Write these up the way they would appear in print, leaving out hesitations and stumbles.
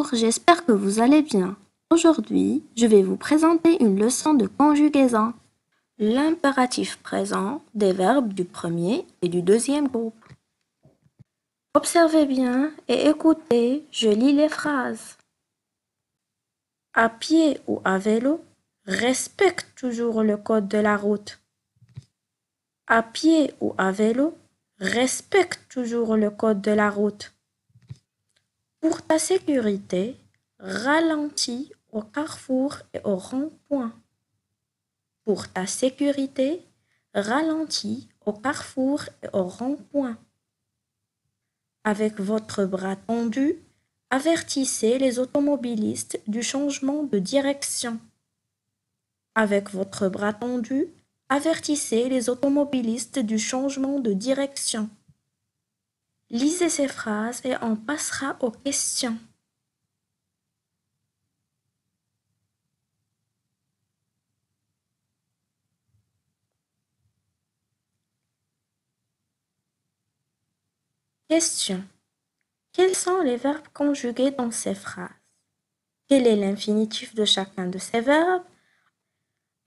Bonjour, j'espère que vous allez bien. Aujourd'hui, je vais vous présenter une leçon de conjugaison. L'impératif présent des verbes du premier et du deuxième groupe. Observez bien et écoutez, je lis les phrases. À pied ou à vélo, respecte toujours le code de la route. À pied ou à vélo, respecte toujours le code de la route. Pour ta sécurité, ralentis au carrefour et au rond-point. Pour ta sécurité, ralentis au carrefour et au rond-point. Avec votre bras tendu, avertissez les automobilistes du changement de direction. Avec votre bras tendu, avertissez les automobilistes du changement de direction. Lisez ces phrases et on passera aux questions. Question. Quels sont les verbes conjugués dans ces phrases? Quel est l'infinitif de chacun de ces verbes?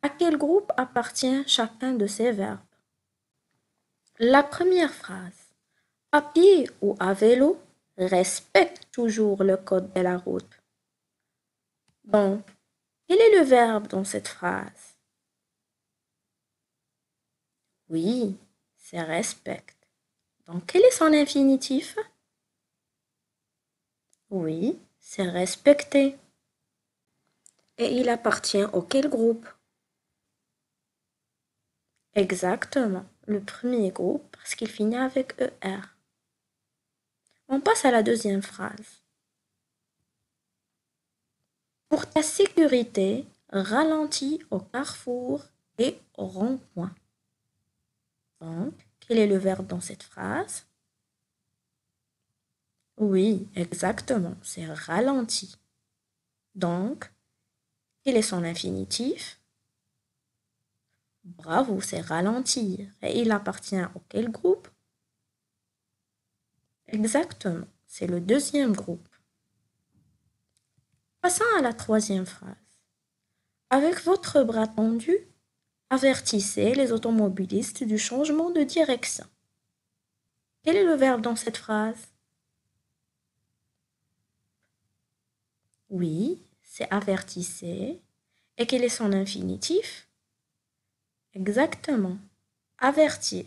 À quel groupe appartient chacun de ces verbes? La première phrase. À pied ou à vélo, respecte toujours le code de la route. Donc, quel est le verbe dans cette phrase? Oui, c'est respecte. Donc, quel est son infinitif? Oui, c'est respecter. Et il appartient auquel groupe? Exactement, le premier groupe parce qu'il finit avec ER. On passe à la deuxième phrase. Pour ta sécurité, ralentis au carrefour et au rond-point. Donc, quel est le verbe dans cette phrase? Oui, exactement, c'est ralenti. Donc, quel est son infinitif? Bravo, c'est ralentir. Et il appartient auquel groupe? Exactement, c'est le deuxième groupe. Passons à la troisième phrase. Avec votre bras tendu, avertissez les automobilistes du changement de direction. Quel est le verbe dans cette phrase? Oui, c'est avertissez. Et quel est son infinitif? Exactement, avertir.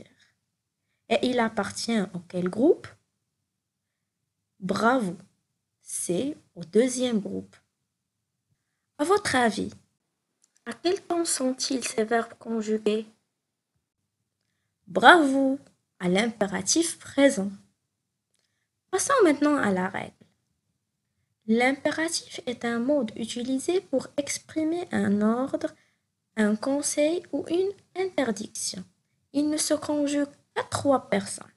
Et il appartient auquel groupe? Bravo, c'est au deuxième groupe. À votre avis, à quel temps sont-ils ces verbes conjugués? Bravo, à l'impératif présent. Passons maintenant à la règle. L'impératif est un mode utilisé pour exprimer un ordre, un conseil ou une interdiction. Il ne se conjugue qu'à 3 personnes,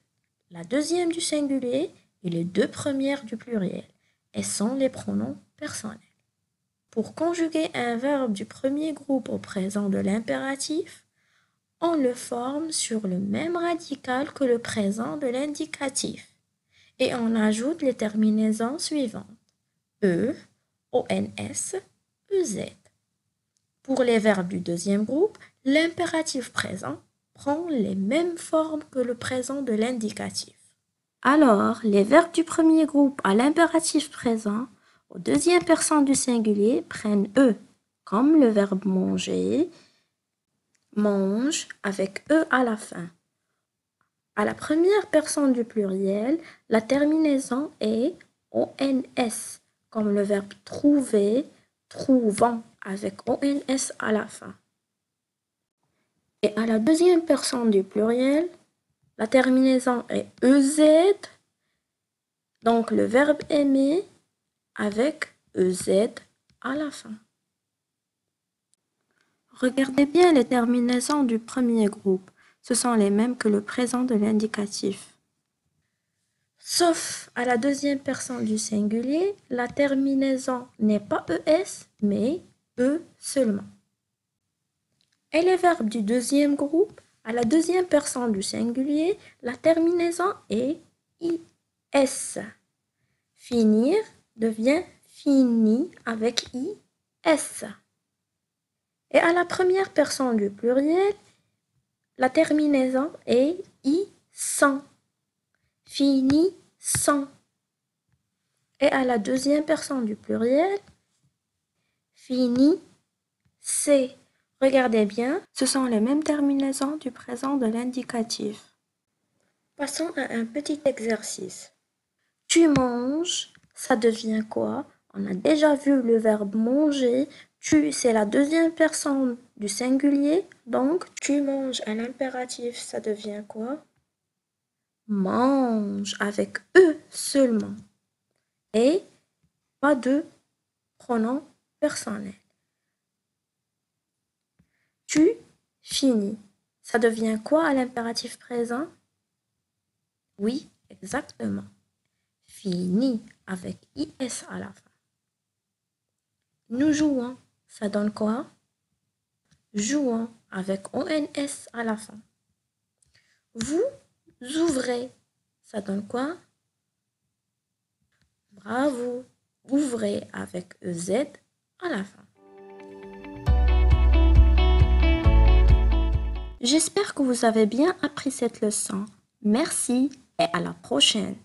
la deuxième du singulier et les 2 premières du pluriel, et sont les pronoms personnels. Pour conjuguer un verbe du premier groupe au présent de l'impératif, on le forme sur le même radical que le présent de l'indicatif et on ajoute les terminaisons suivantes. E, ONS, EZ. Pour les verbes du deuxième groupe, l'impératif présent prend les mêmes formes que le présent de l'indicatif. Alors, les verbes du premier groupe à l'impératif présent, au deuxième personne du singulier, prennent E, comme le verbe manger, mange avec E à la fin. À la première personne du pluriel, la terminaison est ONS, comme le verbe trouver, trouvant avec ONS à la fin. Et à la deuxième personne du pluriel, la terminaison est EZ, donc le verbe aimer avec EZ à la fin. Regardez bien les terminaisons du premier groupe. Ce sont les mêmes que le présent de l'indicatif. Sauf à la deuxième personne du singulier, la terminaison n'est pas ES, mais E seulement. Et les verbes du deuxième groupe, à la deuxième personne du singulier, la terminaison est IS. Finir devient finit avec IS. Et à la première personne du pluriel, la terminaison est ISAN, finit sans. Et à la deuxième personne du pluriel, finit C. Regardez bien, ce sont les mêmes terminaisons du présent de l'indicatif. Passons à un petit exercice. Tu manges, ça devient quoi? On a déjà vu le verbe manger. Tu, c'est la deuxième personne du singulier. Donc, tu manges à l'impératif, ça devient quoi? Mange avec E seulement. Et pas de pronom personnel. Tu finis. Ça devient quoi à l'impératif présent? Oui, exactement. Fini avec IS à la fin. Nous jouons. Ça donne quoi? Jouons avec ONS à la fin. Vous ouvrez. Ça donne quoi? Bravo. Ouvrez avec EZ à la fin. J'espère que vous avez bien appris cette leçon. Merci et à la prochaine.